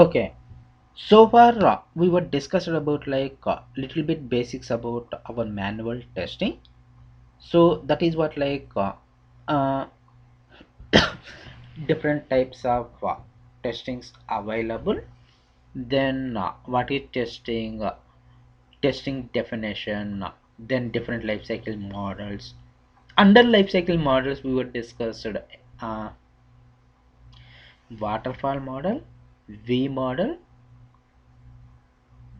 Okay, so far we were discussed about like little bit basics about our manual testing. So that is what uh, different types of testings available. Then what is testing? Testing definition. Then different life cycle models. Under life cycle models, we were discussed uh, waterfall model, V model,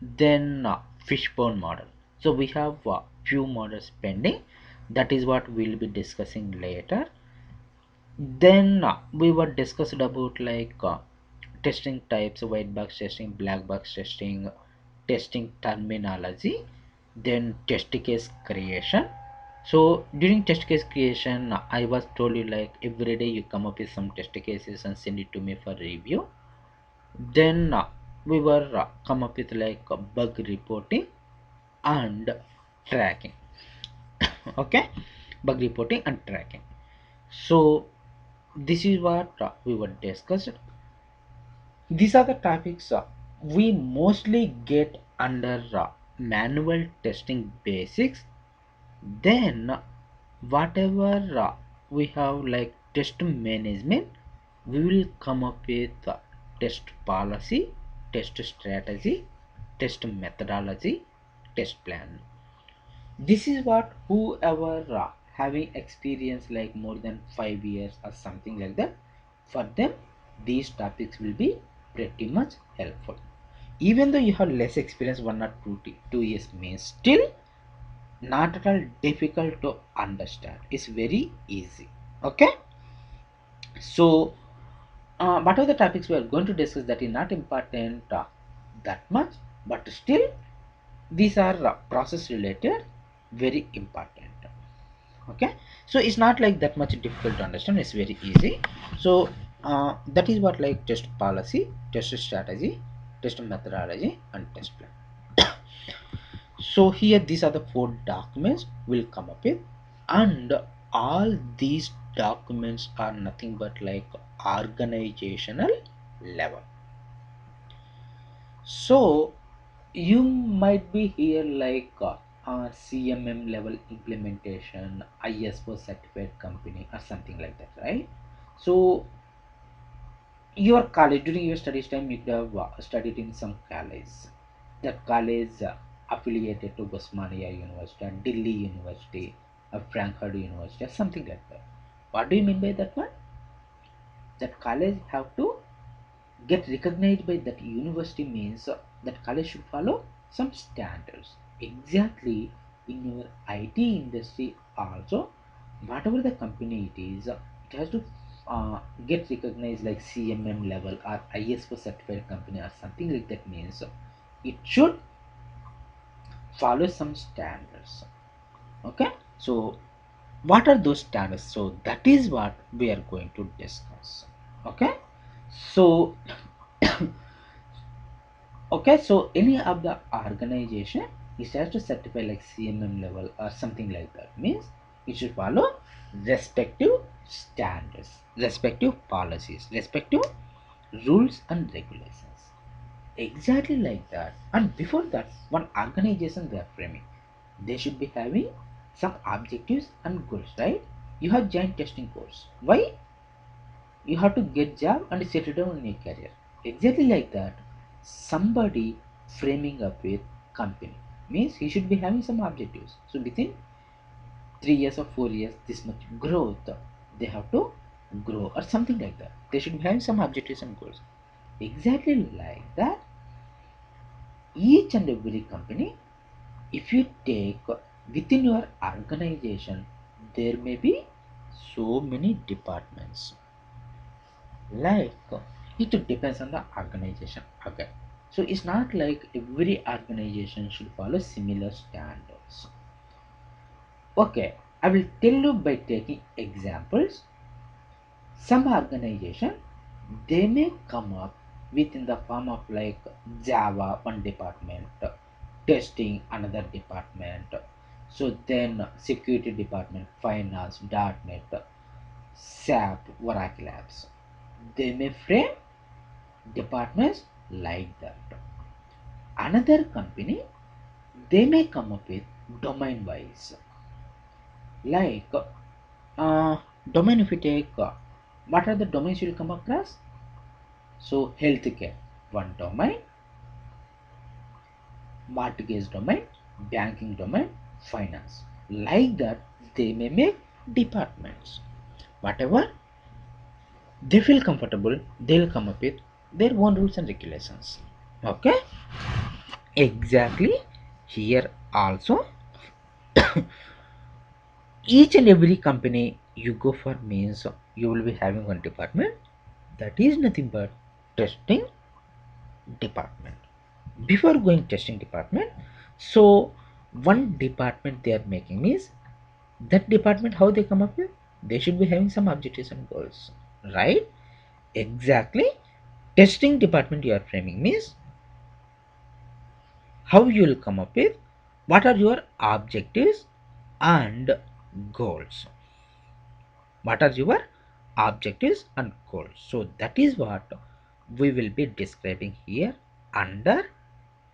then fishbone model. So we have few models pending. That is what we'll be discussing later. Then we were discussed about testing types, white box testing, black box testing, testing terminology, then test case creation. So during test case creation, I was told you like every day you come up with some test cases and send it to me for review. Then we were come up with bug reporting and tracking. Okay, bug reporting and tracking. So this is what we were discussed. These are the topics we mostly get under manual testing basics. Then whatever we have like test management, we will come up with test policy, test strategy, test methodology, test plan. This is what whoever having experience like more than 5 years or something like that, for them these topics will be pretty much helpful. Even though you have less experience, 1 or 2 years means still not at all difficult to understand, it's very easy. Okay, so what are the topics we are going to discuss that is not important that much, but still these are process related, very important. Okay, so it's not like that much difficult to understand, it's very easy. So that is what like test policy, test strategy, test methodology and test plan. So here these are the four documents we'll come up with, and all these documents are nothing but like organizational level. So you might be here CMM level implementation, ISO certified company or something like that, right? So your college, during your studies time, you could have studied in some college. That college affiliated to Osmania University, or Delhi University, or Frankfurt University, or something like that. What do you mean by that one? That college have to get recognized by that university means that college should follow some standards. Exactly, in your IT industry also, whatever the company it is, it has to get recognized like CMM level or ISO certified company or something like that means it should follow some standards. Okay, so what are those standards? So that is what we are going to discuss. Okay, so okay, so any of the organization it has to certify like CMM level or something like that means it should follow respective standards, respective policies, respective rules and regulations. Exactly like that. And before that, one organization they are framing, they should be having some objectives and goals, right? You have joint testing course. Why? You have to get job and settle down in your career. Exactly like that, somebody framing up with company means he should be having some objectives. So within 3 years or 4 years, this much growth they have to grow or something like that. They should be having some objectives and goals. Exactly like that, each and every company, if you take within your organization, there may be so many departments. Like it depends on the organization. Okay, so it's not like every organization should follow similar standards. Okay, I will tell you by taking examples. Some organization they may come up within the form of like Java one department, testing another department, so then security department, finance, .NET, SAP, Oracle apps. They may frame departments like that. Another company, they may come up with domain wise, like domain. If you take what are the domains you'll come across? So healthcare, one domain, mortgage domain, banking domain, finance. Like that, they may make departments. Whatever they feel comfortable, they'll come up with their own rules and regulations. Okay, exactly. Here also, each and every company you go for means you will be having one department, that is nothing but testing department. Before going testing department, so one department they are making is that department, how they come up with, they should be having some objectives and goals, right? Exactly. Testing department you are framing means how you will come up with what are your objectives and goals. What are your objectives and goals? So that is what we will be describing here under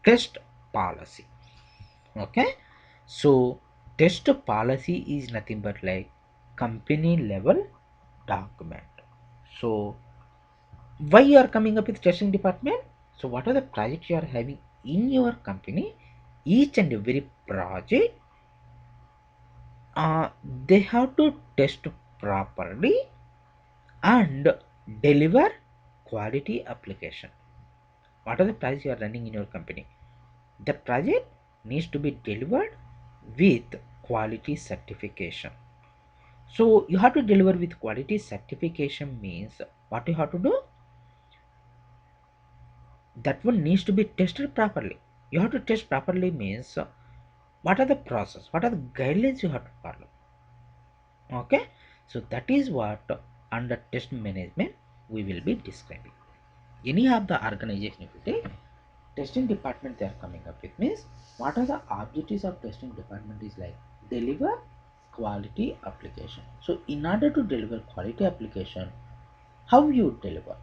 test policy. Okay, so test policy is nothing but like company level document. So why you are coming up with testing department? So what are the projects you are having in your company? Each and every project, they have to test properly and deliver quality application. What are the projects you are running in your company? The project needs to be delivered with quality certification. So you have to deliver with quality certification means what you have to do? That one needs to be tested properly. You have to test properly means what are the process, what are the guidelines you have to follow. Okay, so that is what under test management we will be describing. Any of the organization, if you take testing department, they are coming up with means what are the objectives of testing department is like deliver quality application. So in order to deliver quality application, how you deliver,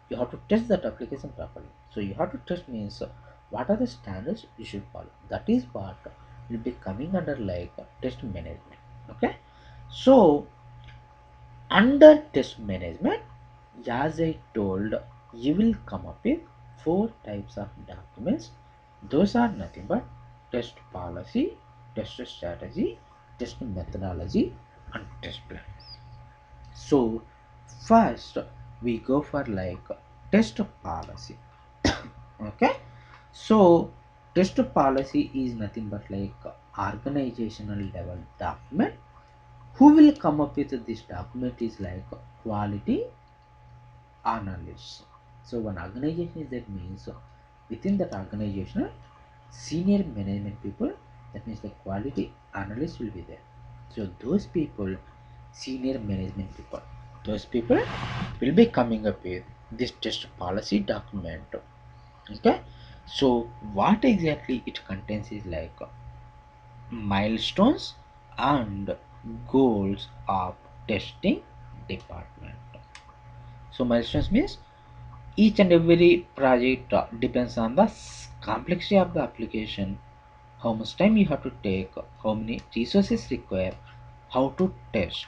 you have to test that application properly. So you have to test means what are the standards you should follow. That is what will be coming under like test management. Okay, so under test management, as I told, you will come up with four types of documents. Those are nothing but test policy, test strategy, test methodology, and test plan. So first we go for like test policy. Okay, so test policy is nothing but like organizational level document. Who will come up with this document is like quality analysts. So one organization is that means within that organization, senior management people, that means the quality analyst will be there. So those people, senior management people, those people will be coming up with this test policy document. Okay, so what exactly it contains is like milestones and goals of testing department. So milestones means each and every project depends on the complexity of the application, how much time you have to take, how many resources require, how to test.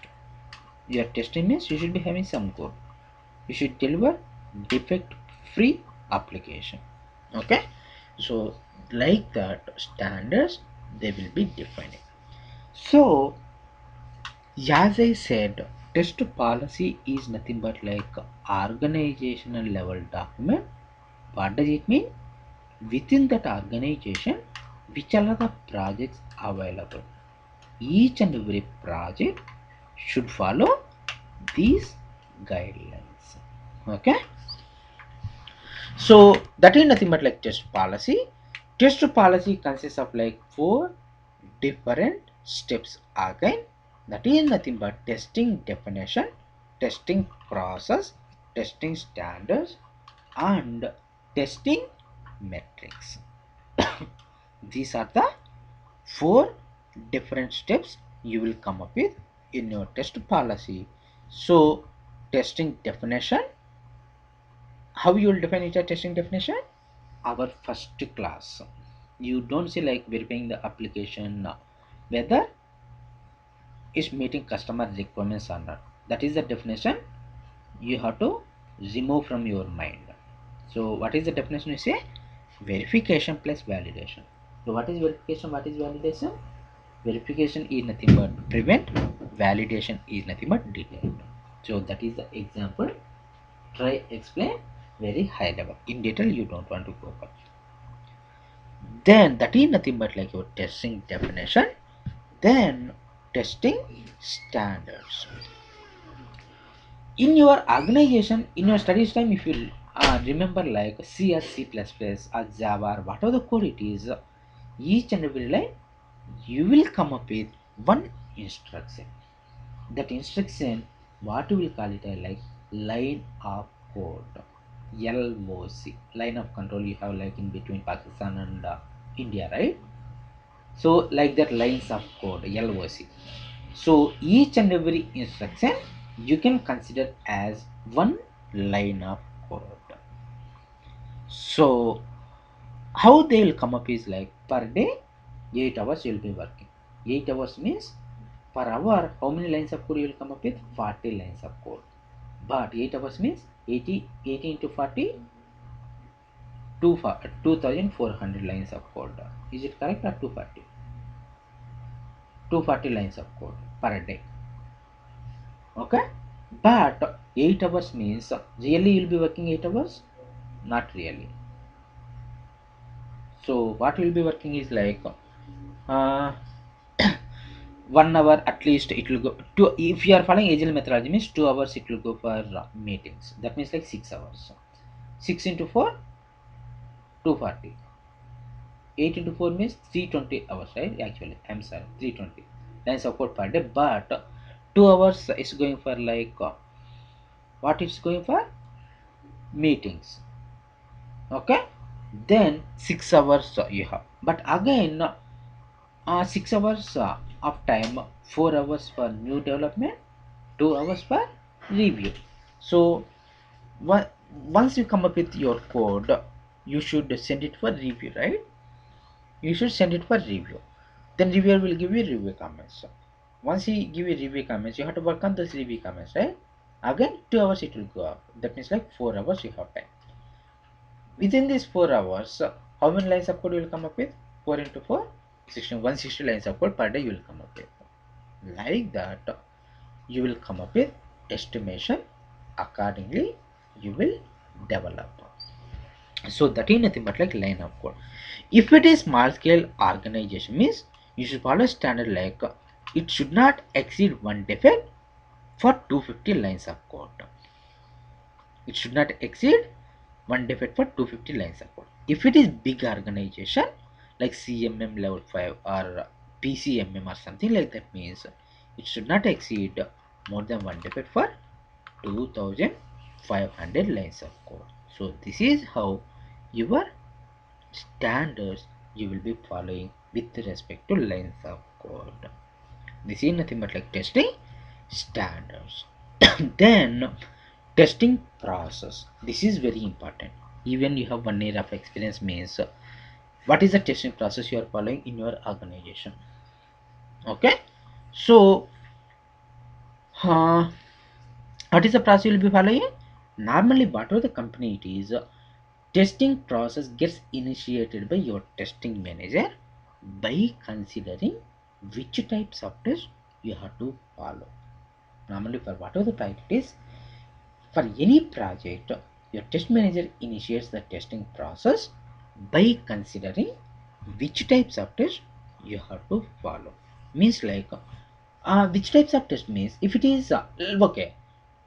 Your testing means you should be having some goal. You should deliver defect free application. Okay, so like that standards they will be defining. So as I said, test policy is nothing but like organizational level document. What does it mean? Within that organization, which are the projects available? Each and every project should follow these guidelines. Okay, so that is nothing but like test policy. Test policy consists of like four different steps again. That is nothing but testing definition, testing process, testing standards, and testing metrics. These are the four different steps you will come up with in your test policy. So testing definition How you will define each testing definition? Our first class, you don't say like verifying the application whether it's meeting customer requirements or not. That is the definition you have to remove from your mind. So what is the definition? You say verification plus validation. So what is verification, what is validation? Verification is nothing but prevent, validation is nothing but detect. So that is the example. Try explain very high level. In detail you don't want to go for. Then that is nothing but like your testing definition. Then testing standards. In your organization, in your studies time, if you remember like C or C++ or Java or whatever the code it is, each and every line you will come up with one instruction. That instruction, what you will call it, like line of code, LOC, line of control. You have like in between Pakistan and India, right? So like that lines of code, LOC. So each and every instruction you can consider as one line of code. So how they will come up is like per day 8 hours you will be working. 8 hours means per hour how many lines of code you will come up with? 40 lines of code. But 8 hours means 80 into 40, 2400 lines of code. Is it correct or 240? 240 lines of code per day. Okay, but 8 hours means really you'll be working 8 hours? Not really. So what will be working is like uh, 1 hour at least it will go to. If you are following agile methodology means 2 hours it will go for meetings. That means like 6 hours. 6 into 4, 240. 8 into 4 means 320 hours, right? Actually I'm sorry, 320 lines of code per day. But 2 hours is going for like what it's going for? Meetings. Okay, then 6 hours you have. But again 6 hours of time, 4 hours for new development, 2 hours for review. So once you come up with your code, you should send it for review, right? You should send it for review. Then reviewer will give you review comments. Once he give you review comments, you have to work on those review comments, right? Again 2 hours it will go up. That means like 4 hours you have time. Within these 4 hours, how many lines of code you will come up with? 4 into 4, 160 lines of code per day you will come up with. Like that, you will come up with estimation. Accordingly, you will develop. So that is nothing but like line of code. If it is small scale organization means you should follow standard like it should not exceed one defect for 250 lines of code. It should not exceed one defect for 250 lines of code. If it is big organization like CMM level 5 or PCMM or something like that means it should not exceed more than one defect for 2500 lines of code. So this is how your standards you will be following with respect to lines of code. This is nothing but like testing standards. Then testing process. This is very important. Even you have 1 year of experience means what is the testing process you are following in your organization? Okay, so uh, what is the process you will be following? Normally, whatever the company it is, testing process gets initiated by your testing manager by considering which types of test you have to follow. Normally, for whatever the project is, for any project, your test manager initiates the testing process by considering which types of test you have to follow. Means like which types of test means if it is okay,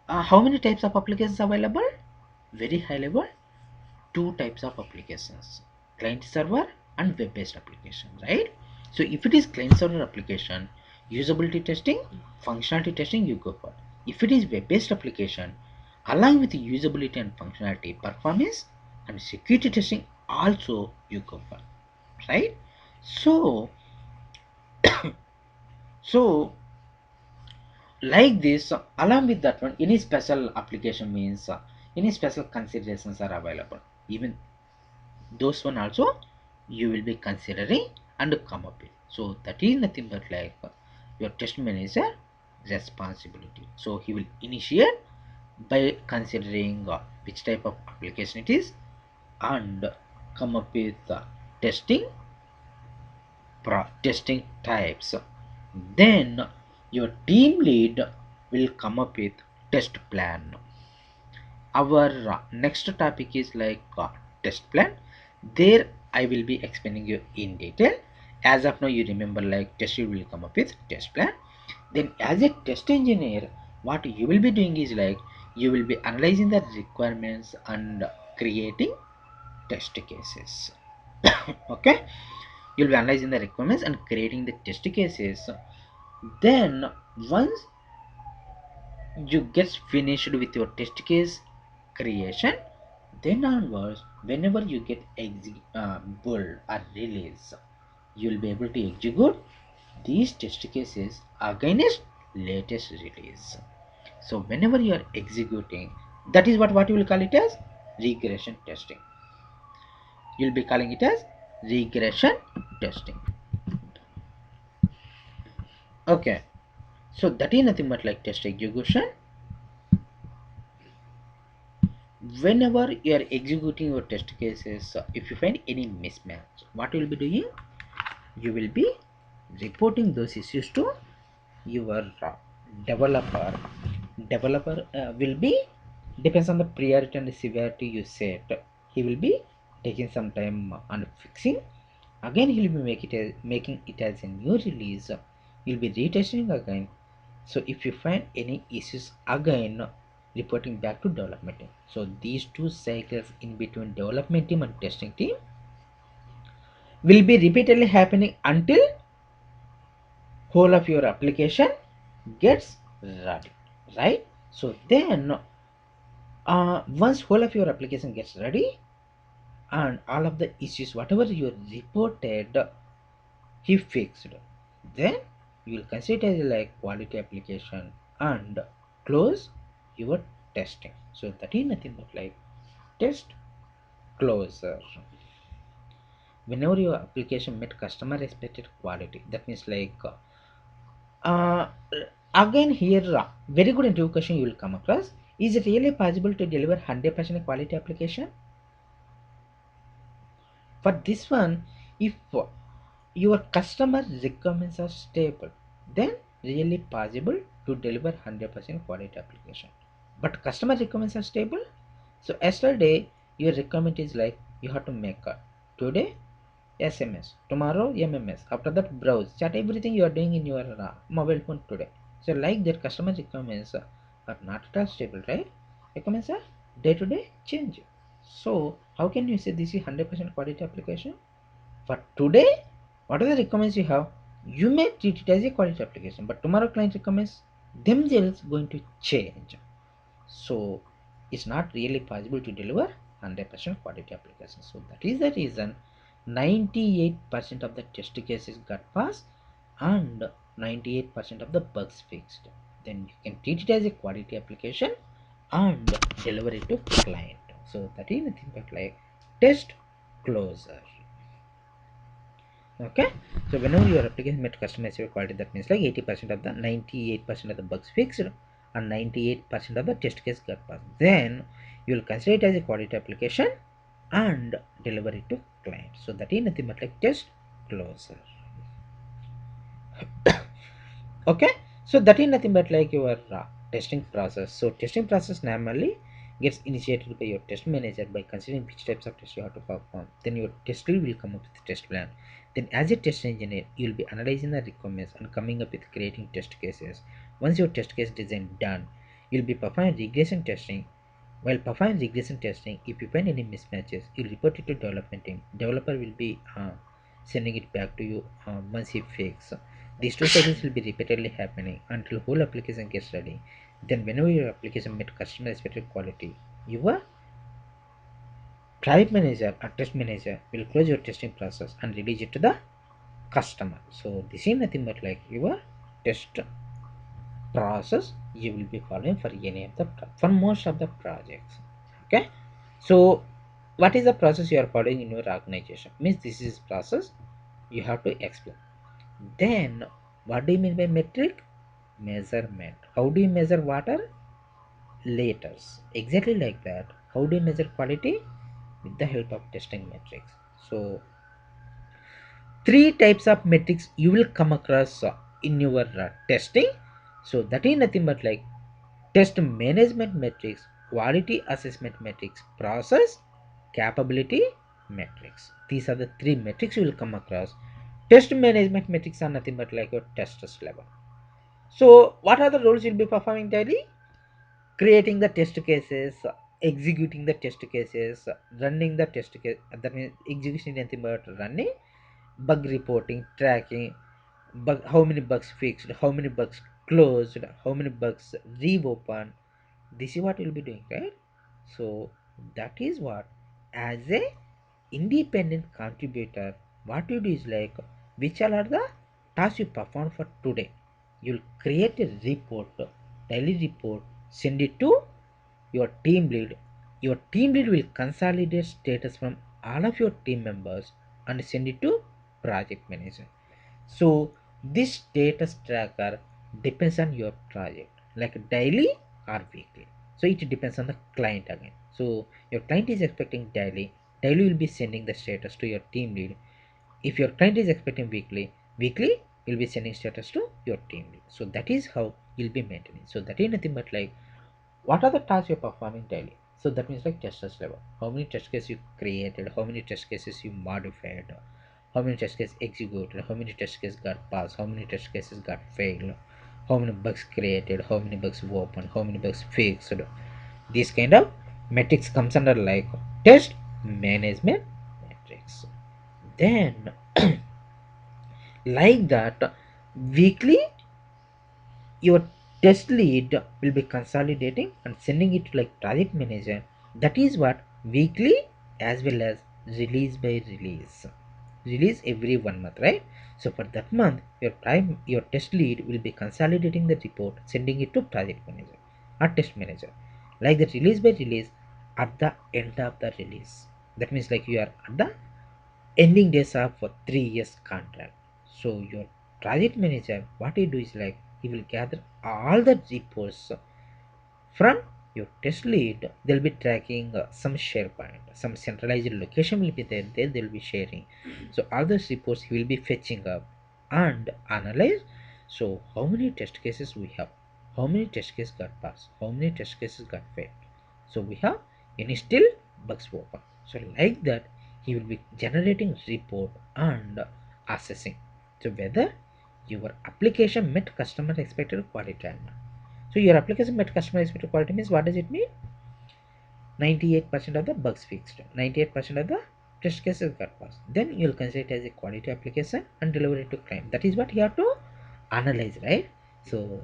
how many types of applications available? Very high level, two types of applications, client server and web based application, right? So if it is client server application, usability testing, functionality testing you go for. If it is web based application, along with usability and functionality, performance and security testing also you go for, right? So so like this, along with that one, any special application means any special considerations are available, even those one also you will be considering and come up with. So that is nothing but like your test manager responsibility. So he will initiate by considering which type of application it is and come up with testing testing types. Then your team lead will come up with test plan. Our next topic is like test plan. There I will be explaining you in detail. As of now you remember like test you will come up with test plan. Then as a test engineer, what you will be doing is like you will be analyzing the requirements and creating test cases. Okay, you'll be analyzing the requirements and creating the test cases. Then once you get finished with your test case creation, then onwards whenever you get build or release, you'll be able to execute these test cases against latest release. So whenever you are executing, that is what you will call it as regression testing. You'll be calling it as regression testing. Okay, so that is nothing but like test execution. Whenever you are executing your test cases, if you find any mismatch, what you will be doing, you will be reporting those issues to your developer. Will be depends on the priority and the severity you set. He will be taking some time on fixing. Again he will be making it as a new release. You'll be retesting again. So if you find any issues again, reporting back to development team. So these two cycles in between development team and testing team will be repeatedly happening until whole of your application gets ready, right? So then once whole of your application gets ready and all of the issues whatever you reported he fixed, then you will consider it as like quality application and close your testing. So that is nothing but like test closer. Whenever your application met customer expected quality, that means like uh, again here very good interview question you will come across. Is it really possible to deliver 100% quality application? For this one, if your customer requirements are stable, then really possible to deliver 100% quality application. But customer requirements are stable. So yesterday your requirement is like you have to make a today SMS, tomorrow MMS, after that browse, chat, everything you are doing in your mobile phone today. So like that customer requirements are not at all stable, right? Requirements are day to day change. So how can you say this is 100% quality application? For today, what are the requirements you have? You may treat it as a quality application, but tomorrow client requirements themselves going to change. So it's not really possible to deliver 100% quality application. So that is the reason 98% of the test cases got passed and 98% of the bugs fixed. Then you can treat it as a quality application and deliver it to client. So that is nothing but like test closer. Okay, so whenever your application met customer your quality, that means like 80% of the 98% of the bugs fixed and 98% of the test case got passed, then you will consider it as a quality application and deliver it to client. So that is nothing but like test closer. Okay, so that is nothing but like your testing process. So testing process normally gets initiated by your test manager by considering which types of tests you have to perform. Then your test lead will come up with the test plan. Then as a test engineer you will be analyzing the requirements and coming up with creating test cases. Once your test case design done, you'll be performing regression testing. While performing regression testing, if you find any mismatches, you report it to development team. Developer will be sending it back to you once he fixes. These two cycles will be repeatedly happening until whole application gets ready. Then whenever your application met customer expected quality, your tribe manager or test manager will close your testing process and release it to the customer. So this is nothing but like your test process you will be following for any of the for most of the projects. Okay, so what is the process you are following in your organization means this is process you have to explain. Then what do you mean by metric? Measurement. How do you measure water? Liters. Exactly like that. How do you measure quality? With the help of testing metrics. So three types of metrics you will come across in your testing. So that is nothing but like test management metrics, quality assessment metrics, process capability metrics. These are the three metrics you will come across. Test management metrics are nothing but like your testers level. So what are the roles you'll be performing daily? Creating the test cases, executing the test cases, running the test case. That means execution is nothing but running, bug reporting, tracking, how many bugs fixed, how many bugs closed, how many bugs reopened. This is what you'll be doing, right? So that is what, as a independent contributor, what you do is like, which all are the tasks you perform for today. You'll create a report, daily report, send it to your team lead. Your team lead will consolidate status from all of your team members and send it to project manager. So this status tracker depends on your project, like daily or weekly. So it depends on the client again. So your client is expecting daily, daily will be sending the status to your team lead. If your client is expecting weekly, weekly will be sending status to your team lead. So that is how you'll be maintaining. So that is nothing but like what are the tasks you're performing daily. So that means like testers level, how many test cases you created, how many test cases you modified, how many test cases executed, how many test cases got passed, how many test cases got failed, how many bugs created, how many bugs opened, how many bugs fixed. This kind of metrics comes under like test management metrics. Then like that, weekly your test lead will be consolidating and sending it to like project manager. That is what weekly as well as release by release every 1 month, right? So for that month your test lead will be consolidating the report, sending it to project manager or test manager, like the release by release at the end of the release. That means like you are at the ending days are for 3 years contract. So your project manager, what he do is like he will gather all the reports from your test lead. They'll be tracking some SharePoint, some centralized location will be there. There they'll be sharing. So all those reports he will be fetching up and analyze. So how many test cases we have? How many test cases got passed? How many test cases got failed? So we have any still bugs open. So like that, he will be generating report and assessing. So whether your application met customer expected quality or not. So your application met customer expected quality means what does it mean? 98% of the bugs fixed, 98% of the test cases got passed. Then you'll consider it as a quality application and deliver it to client. That is what you have to analyze, right? So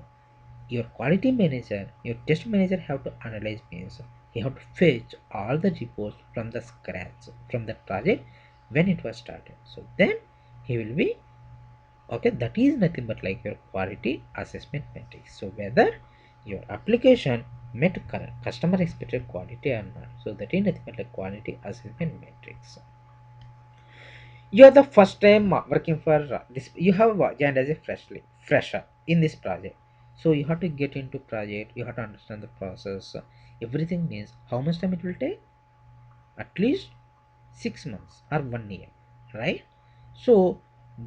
your quality manager, your test manager have to analyze means he have to fetch all the reports from the scratch from the project when it was started. So then he will be okay. That is nothing but like your quality assessment metrics. So whether your application met customer expected quality or not. So that is nothing but like quality assessment metrics. You are the first time working for this. You have joined as a fresher in this project. So you have to get into project. You have to understand the process. Everything means how much time it will take. At least 6 months or 1 year, right? So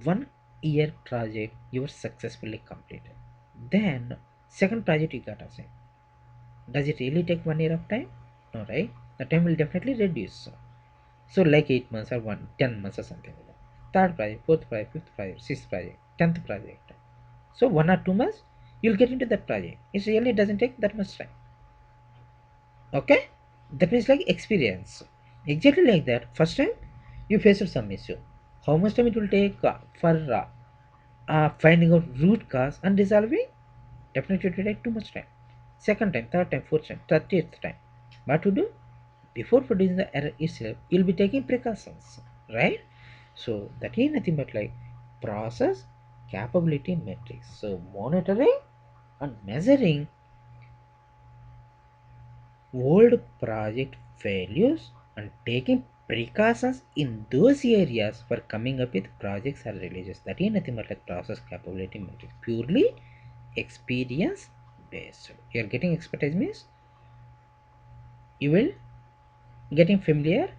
1 year project you were successfully completed. Then second project you got assigned. Does it really take 1 year of time? No, right? The time will definitely reduce. So like 8 months or 10 months or something like that. Third project, fourth project, fifth project, sixth project, 10th project. So 1 or 2 months you'll get into that project. It really doesn't take that much time. Okay? That means like experience. Exactly like that. First time you faced some issue. How much time it will take for finding out root cause and resolving? Definitely it will take too much time. Second time, third time, fourth time, 30th time. What to do? Before producing the error itself, you'll be taking precautions, right? So that is nothing but like process capability metrics. So monitoring and measuring old project failures and taking precautions in those areas for coming up with projects or releases. That is nothing but like process capability metric, purely experience based. You're getting expertise means you will getting familiar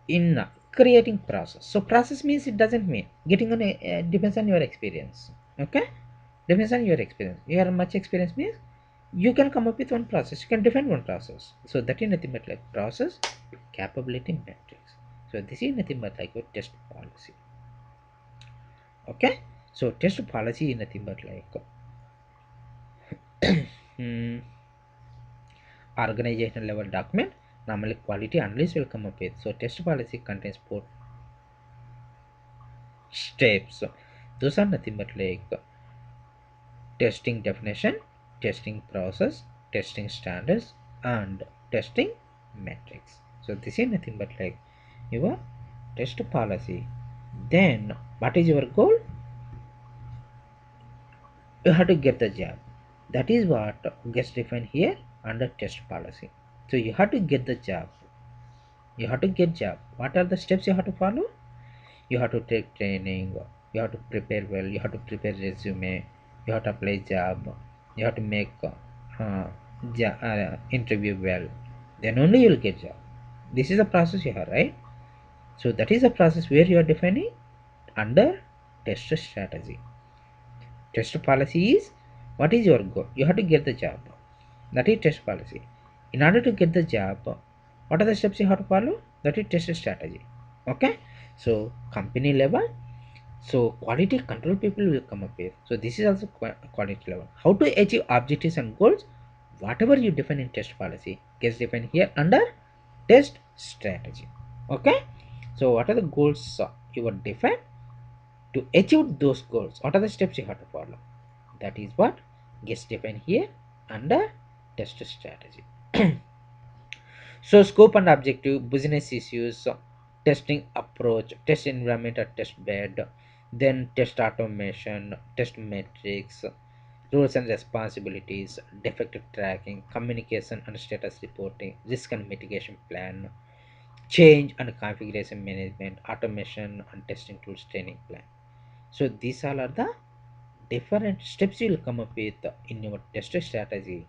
in creating process. So process means it doesn't mean getting on a depends on your experience. Okay, depends on your experience. You have much experience means you can come up with one process, you can define one process. So that is nothing but like process capability matrix. So this is nothing but like your test policy. Okay, so test policy is nothing but like hmm, organizational level document normally quality analyst will come up with. So test policy contains four steps. So those are nothing but like testing definition, testing process, testing standards, and testing metrics. So this is nothing but like your test policy. Then what is your goal? You have to get the job. That is what gets defined here under test policy. So you have to get the job. You have to get job. What are the steps you have to follow? You have to take training. You have to prepare well. You have to prepare resume. You have to apply job. You have to make interview well. Then only you will get job. This is the process you have, right? So that is the process where you are defining under test strategy. Test policy is what is your goal? You have to get the job. That is test policy. In order to get the job, what are the steps you have to follow? That is test strategy. Okay. So company level. So quality control people will come up with. So this is also quality level. How to achieve objectives and goals? Whatever you define in test policy gets defined here under test strategy. Okay. So what are the goals you will define? To achieve those goals, what are the steps you have to follow? That is what gets defined here under test strategy. So scope and objective, business issues, testing approach, test environment or test bed, then test automation, test metrics, roles and responsibilities, defect tracking, communication and status reporting, risk and mitigation plan, change and configuration management, automation and testing tools training plan. So these all are the different steps you will come up with in your test strategy,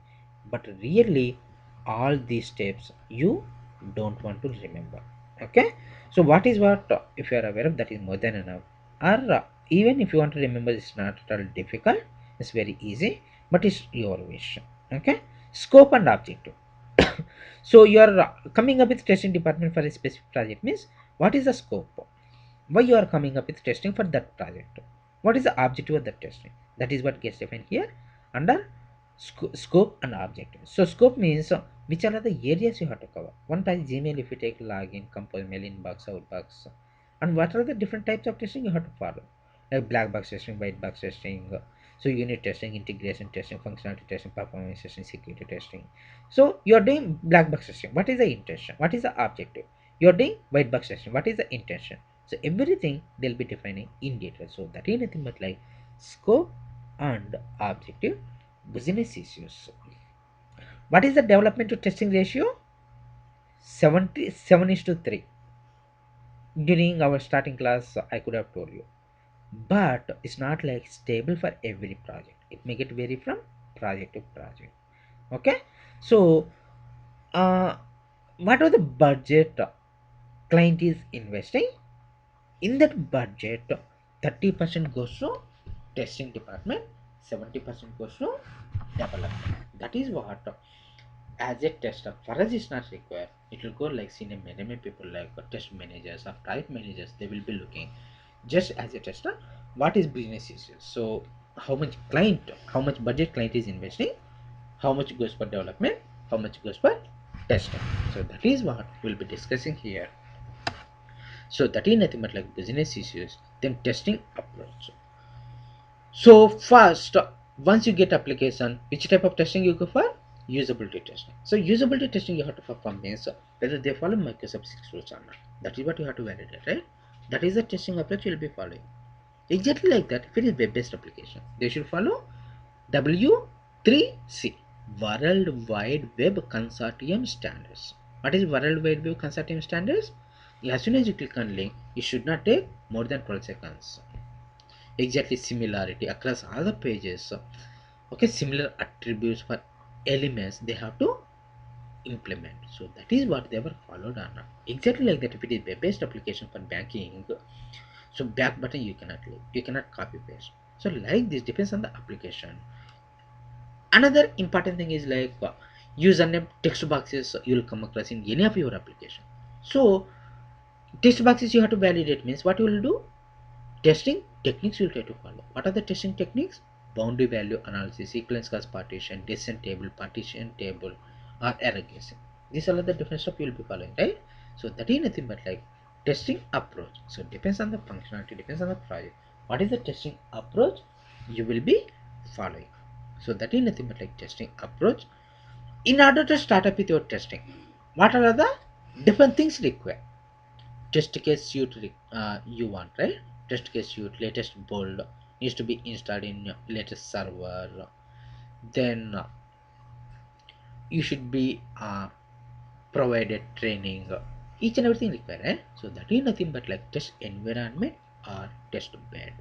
but really all these steps you don't want to remember. Okay, so what is what if you are aware of that is more than enough, or even if you want to remember it's not at all difficult, it's very easy, but it's your wish. Okay, scope and objective. So you are coming up with testing department for a specific project means what is the scope, why you are coming up with testing for that project, what is the objective of that testing, that is what gets defined here under scope and objective. So scope means which are the areas you have to cover. One type Gmail, if you take login, compose mail, inbox, outbox, and what are the different types of testing you have to follow, like black box testing, white box testing, so unit testing, integration testing, functionality testing, performance testing, security testing. So you are doing black box testing, what is the intention, what is the objective? You are doing white box testing, what is the intention? So everything they'll be defining in detail. So that is nothing but like scope and objective, business issues. What is the development to testing ratio? 77 is to 3. During our starting class, I could have told you. But it's not like stable for every project. It may get vary from project to project. Okay. So uh, what are the budget client is investing? In that budget, 30% goes to testing department, 70% goes to development. That is what as a tester for us is not required. It will go like senior management people like test managers or project managers, they will be looking just as a tester what is business issues. So how much client, how much budget client is investing, how much goes for development, how much goes for testing. So that is what we'll be discussing here. So that is nothing but like business issues, then testing approach. So first, once you get application, which type of testing you go for? Usability testing. So usability testing you have to perform means whether they follow Microsoft 6 rules or not. That is what you have to validate, right? That is the testing approach you will be following. Exactly like that, if it is web-based application, they should follow W3C, World Wide Web Consortium standards. What is World Wide Web Consortium standards? As soon as you click on link, it should not take more than 12 seconds. Exactly similarity across all the pages. Okay, similar attributes for elements they have to implement. So that is what they were followed on. Exactly like that, if it is web-based application for banking, so back button you cannot leave, you cannot copy paste. So like this depends on the application. Another important thing is like username text boxes you will come across in any of your application. So text boxes you have to validate means what you will do, testing techniques you will try to follow. What are the testing techniques? Boundary value analysis, sequence class partition, descent table, partition table, or error guessing. These are the different stuff you will be following, right? So that is nothing but like testing approach. So depends on the functionality, depends on the project. What is the testing approach you will be following? So that is nothing but like testing approach. In order to start up with your testing, what are the different things required? Test case suite you want, right? Test case suite latest build needs to be installed in your latest server. Then you should be provided training, each and everything required, right? So that is nothing but like test environment or test bed.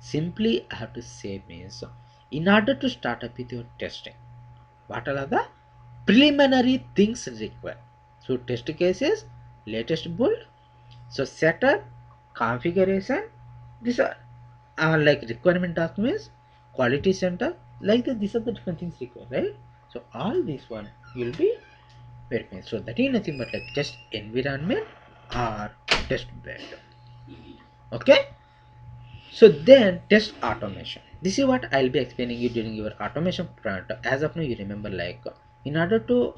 Simply I have to say means, in order to start up with your testing, what are the preliminary things required? So test cases, latest build, so setup, configuration, these are like requirement documents, quality center, like that. These are the different things required, right? So all this one will be verifying. So that is nothing but like test environment or test bed. Okay. So then test automation. This is what I'll be explaining you during your automation part. As of now, you remember like in order to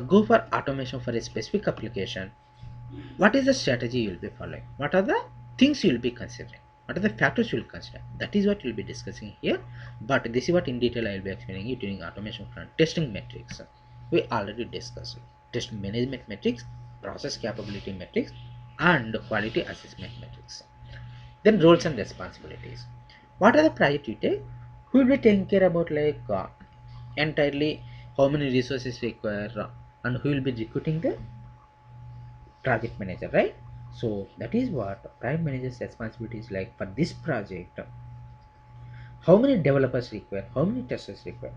go for automation for a specific application, what is the strategy you will be following? What are the things you will be considering? What are the factors you will consider? That is what we will be discussing here. But this is what in detail I will be explaining you during automation front. Testing metrics. We already discussed test management metrics, process capability metrics, and quality assessment metrics. Then roles and responsibilities. What are the project you take? Who will be taking care about like entirely how many resources require and who will be recruiting the project manager, right? So that is what project manager's responsibility is like for this project. How many developers require, how many testers require?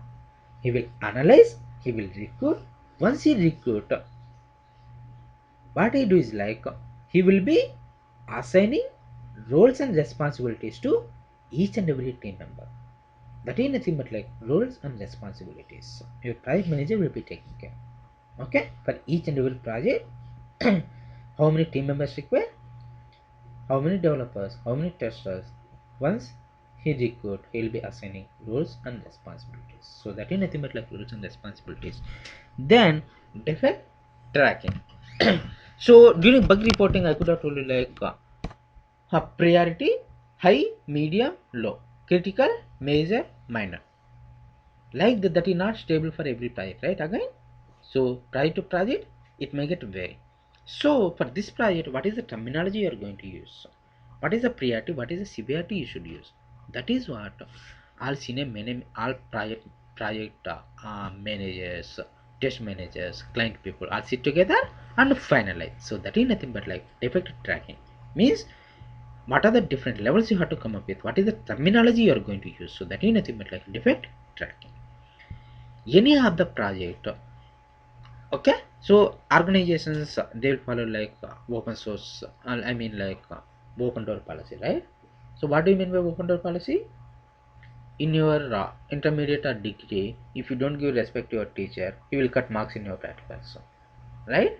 He will analyze, he will recruit. Once he recruit, what he do is like he will be assigning roles and responsibilities to each and every team member. That is nothing but like roles and responsibilities your project manager will be taking care. Okay, for each and every project, how many team members require, how many developers, how many testers. Once he recruit, he will be assigning roles and responsibilities. So that is nothing but like roles and responsibilities. Then defect tracking. So during bug reporting, I could have told you like priority, high, medium, low, critical, major, minor. Like that is not stable for every project, right? Again, so project to project it may get vary. So for this project, what is the terminology you are going to use? What is the priority, what is the severity you should use? That is what all senior all project managers, test managers, client people all sit together and finalize. So that is nothing but like defect tracking means what are the different levels you have to come up with, what is the terminology you are going to use. So that is nothing but like defect tracking. Any of the project, okay, so organizations they will follow like open source, I mean like open door policy, right? So what do you mean by open door policy? In your intermediate or degree, if you don't give respect to your teacher, you will cut marks in your practicals, right?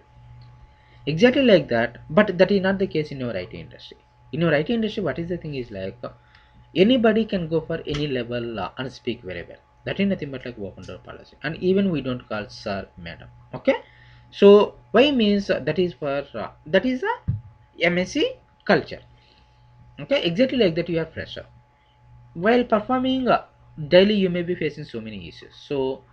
Exactly like that, but that is not the case in your IT industry. In your IT industry, what is the thing is like anybody can go for any level and speak very well. That is nothing but like open door policy, and even we don't call sir, madam. Okay, so why means that is for that is a MSc culture. Okay, exactly like that. You are fresher while performing daily. You may be facing so many issues. So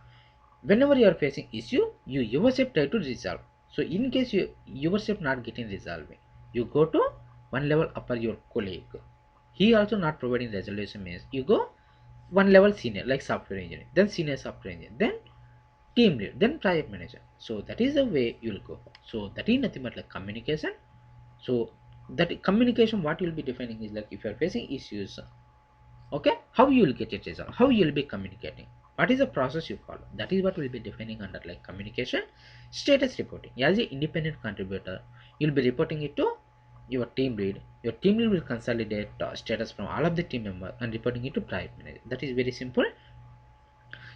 whenever you are facing issue, you yourself try to resolve. So in case you yourself not getting resolved, you go to one level upper your colleague. He also not providing resolution means you go one level senior like software engineer, then senior software engineer, then team lead, then project manager. So that is the way you will go. So that is nothing but like communication. So that communication, what you will be defining is like if you are facing issues, okay, how you will get it resolved, how you will be communicating, what is the process you follow, that is what will be defining under like communication. Status reporting, as an independent contributor you'll be reporting it to your team lead. Your team lead will consolidate status from all of the team members and reporting it to project manager. That is very simple.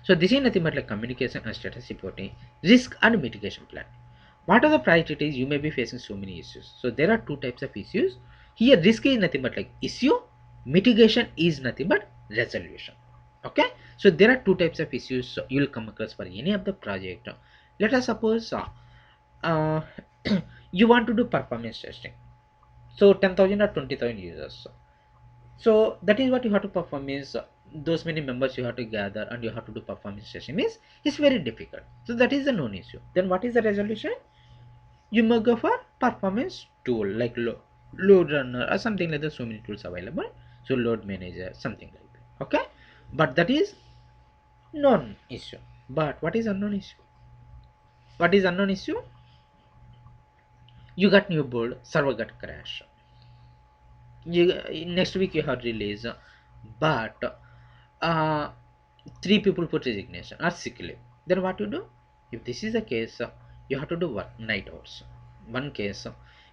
So this is nothing but like communication and status reporting. Risk and mitigation plan, what are the priorities? You may be facing so many issues. So there are two types of issues here. Risk is nothing but like issue, mitigation is nothing but resolution. Okay, so there are two types of issues you will come across for any of the project. Let us suppose uh, you want to do performance testing, so 10,000 or 20,000 users. So that is what you have to perform is those many members you have to gather and you have to do performance testing is it's very difficult. So that is the known issue. Then what is the resolution? You may go for performance tool like load runner or something like that. So many tools available. So load manager, something like that. Okay, but that is non issue. But what is unknown issue? What is unknown issue? You got new board, server got crash. You next week you have release, but uh, three people put resignation or sick leave. Then what you do? If this is the case, you have to do work night hours. One case,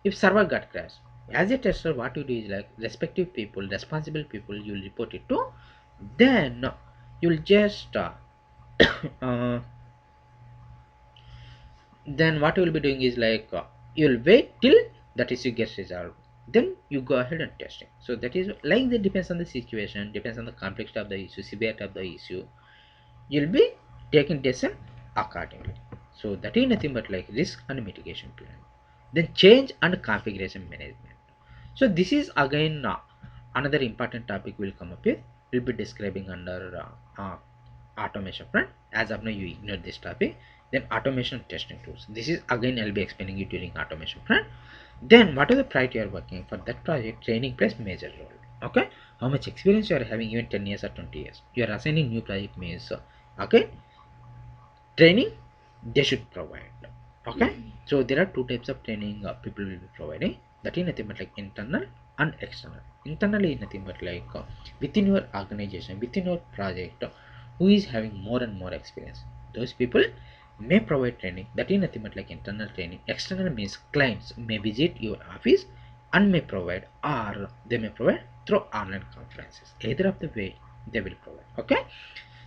if server got crashed, as a tester, what you do is like respective people, responsible people, you'll report it to. Then you'll just uh, then what you will be doing is like you'll wait till that issue gets resolved. Then you go ahead and testing. So that is like that depends on the situation, depends on the complexity of the issue, severity of the issue. You'll be taking decision accordingly. So that is nothing but like risk and mitigation plan. Then change and configuration management. So this is again another important topic we'll come up with. We'll be describing under automation front. As of now you ignore this topic. Then automation testing tools. This is again I'll be explaining you during automation front. Then what are the priority you are working for that project? Training plus major role. Okay, how much experience you are having, even 10 years or 20 years. You are assigning new project means okay, training they should provide. Okay, so there are two types of training people will be providing. That is nothing but like internal and external. Internal is nothing but like within your organization, within your project, who is having more and more experience, those people may provide training. That is nothing but like internal training. External means clients may visit your office and may provide, or they may provide through online conferences. Either of the way they will provide. Okay,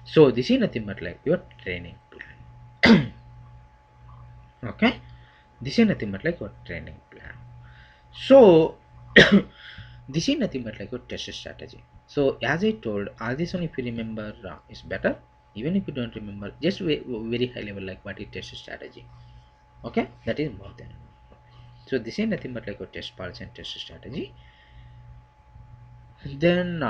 so this is nothing but like your training plan. Okay, this is nothing but like your training plan. So this is nothing but like your test strategy. So as I told, all this one if you remember is better. Even if you don't remember, just very high level like what is test strategy. Okay, that is more than enough. So this is nothing but like your test policy and test strategy. Then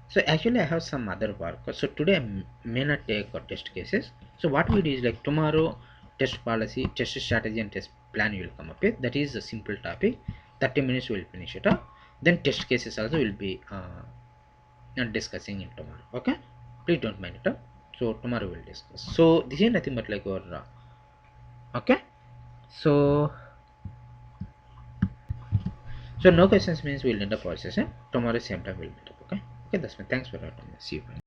so actually I have some other work. So today I may not take test cases. So what we do is like tomorrow test policy, test strategy and test plan you will come up with. That is a simple topic. 30 minutes we will finish it up. Then test cases also will be discussing it tomorrow. Okay, please don't mind it up. So tomorrow we'll discuss. So this is nothing but like your okay. So no questions means we'll end up our session. Tomorrow same time we'll meet up. Okay, that's fine. Thanks for your time. See you. Bye.